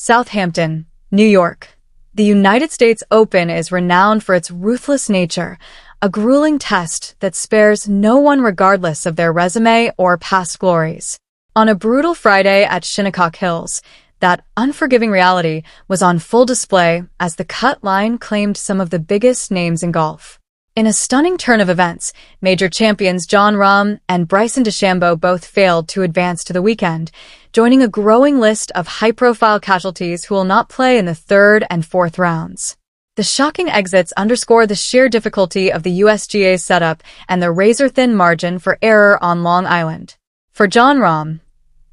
Southampton, New York. The United States Open is renowned for its ruthless nature, a grueling test that spares no one regardless of their resume or past glories. On a brutal Friday at Shinnecock Hills, that unforgiving reality was on full display as the cut line claimed some of the biggest names in golf. In a stunning turn of events, major champions Jon Rahm and Bryson DeChambeau both failed to advance to the weekend, joining a growing list of high-profile casualties who will not play in the third and fourth rounds. The shocking exits underscore the sheer difficulty of the USGA setup and the razor-thin margin for error on Long Island. For Jon Rahm,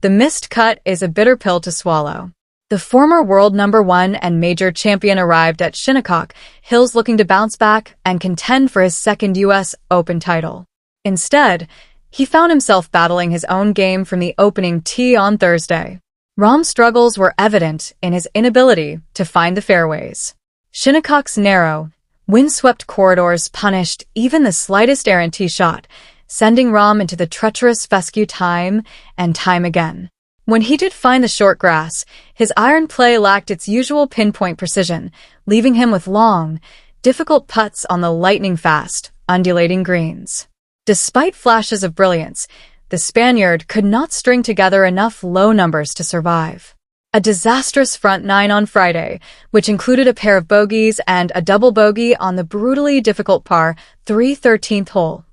the missed cut is a bitter pill to swallow. The former world number 1 and major champion arrived at Shinnecock Hills looking to bounce back and contend for his second U.S. Open title. Instead, he found himself battling his own game from the opening tee on Thursday. Rahm's struggles were evident in his inability to find the fairways. Shinnecock's narrow, wind-swept corridors punished even the slightest errant tee shot, sending Rahm into the treacherous fescue time and time again. When he did find the short grass, his iron play lacked its usual pinpoint precision, leaving him with long, difficult putts on the lightning-fast, undulating greens. Despite flashes of brilliance, the Spaniard could not string together enough low numbers to survive. A disastrous front nine on Friday, which included a pair of bogeys and a double bogey on the brutally difficult par 3 13th hole,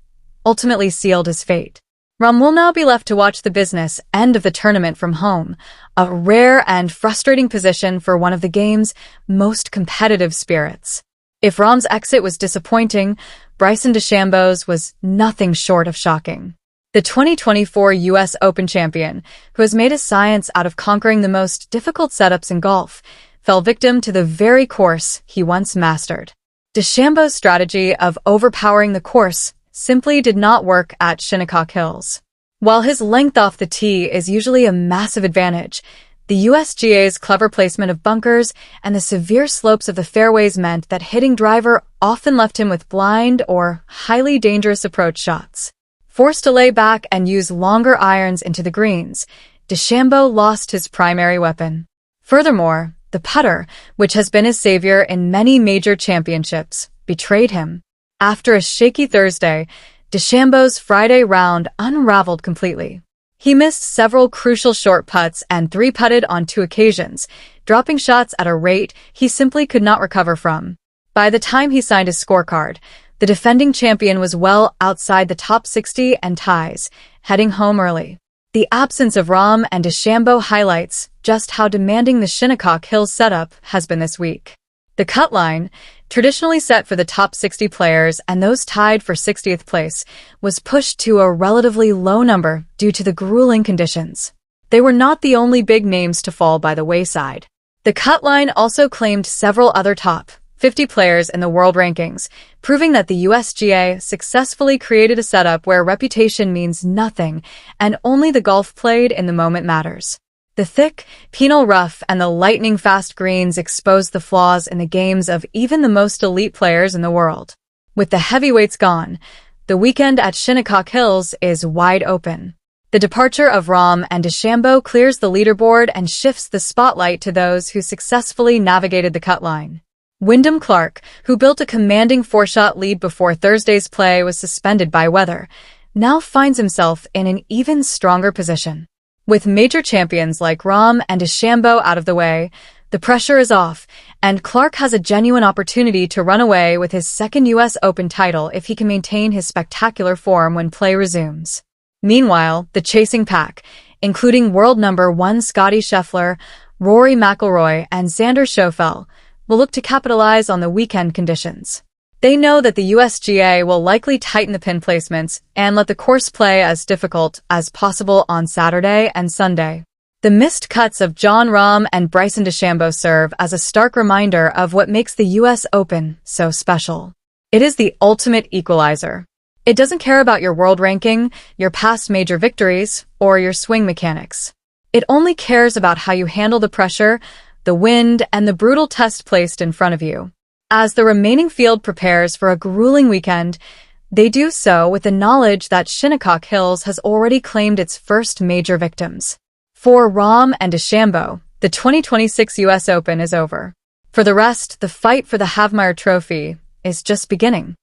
ultimately sealed his fate. Rahm will now be left to watch the business end of the tournament from home, a rare and frustrating position for one of the game's most competitive spirits. If Rahm's exit was disappointing, Bryson DeChambeau's was nothing short of shocking. The 2024 U.S. Open champion, who has made a science out of conquering the most difficult setups in golf, fell victim to the very course he once mastered. DeChambeau's strategy of overpowering the course simply did not work at Shinnecock Hills. While his length off the tee is usually a massive advantage, the USGA's clever placement of bunkers and the severe slopes of the fairways meant that hitting driver often left him with blind or highly dangerous approach shots. Forced to lay back and use longer irons into the greens, DeChambeau lost his primary weapon. Furthermore, the putter, which has been his savior in many major championships, betrayed him. After a shaky Thursday, DeChambeau's Friday round unraveled completely. He missed several crucial short putts and three-putted on 2 occasions, dropping shots at a rate he simply could not recover from. By the time he signed his scorecard, the defending champion was well outside the top 60 and ties, heading home early. The absence of Rahm and DeChambeau highlights just how demanding the Shinnecock Hills setup has been this week. The cut line, traditionally set for the top 60 players and those tied for 60th place, was pushed to a relatively low number due to the grueling conditions. They were not the only big names to fall by the wayside. The cut line also claimed several other top 50 players in the world rankings, proving that the USGA successfully created a setup where reputation means nothing and only the golf played in the moment matters. The thick, penal rough and the lightning-fast greens exposed the flaws in the games of even the most elite players in the world. With the heavyweights gone, the weekend at Shinnecock Hills is wide open. The departure of Rahm and DeChambeau clears the leaderboard and shifts the spotlight to those who successfully navigated the cut line. Wyndham Clark, who built a commanding 4-shot lead before Thursday's play was suspended by weather, now finds himself in an even stronger position. With major champions like Rahm and DeChambeau out of the way, the pressure is off, and Clark has a genuine opportunity to run away with his second U.S. Open title if he can maintain his spectacular form when play resumes. Meanwhile, the chasing pack, including world number 1 Scottie Scheffler, Rory McIlroy, and Xander Schauffele, will look to capitalize on the weekend conditions. They know that the USGA will likely tighten the pin placements and let the course play as difficult as possible on Saturday and Sunday. The missed cuts of Jon Rahm and Bryson DeChambeau serve as a stark reminder of what makes the U.S. Open so special. It is the ultimate equalizer. It doesn't care about your world ranking, your past major victories, or your swing mechanics. It only cares about how you handle the pressure, the wind, and the brutal test placed in front of you. As the remaining field prepares for a grueling weekend, they do so with the knowledge that Shinnecock Hills has already claimed its first major victims. For Rahm and DeChambeau, The 2026 U.S. Open is over. For the rest, the fight for the Havmeyer Trophy is just beginning.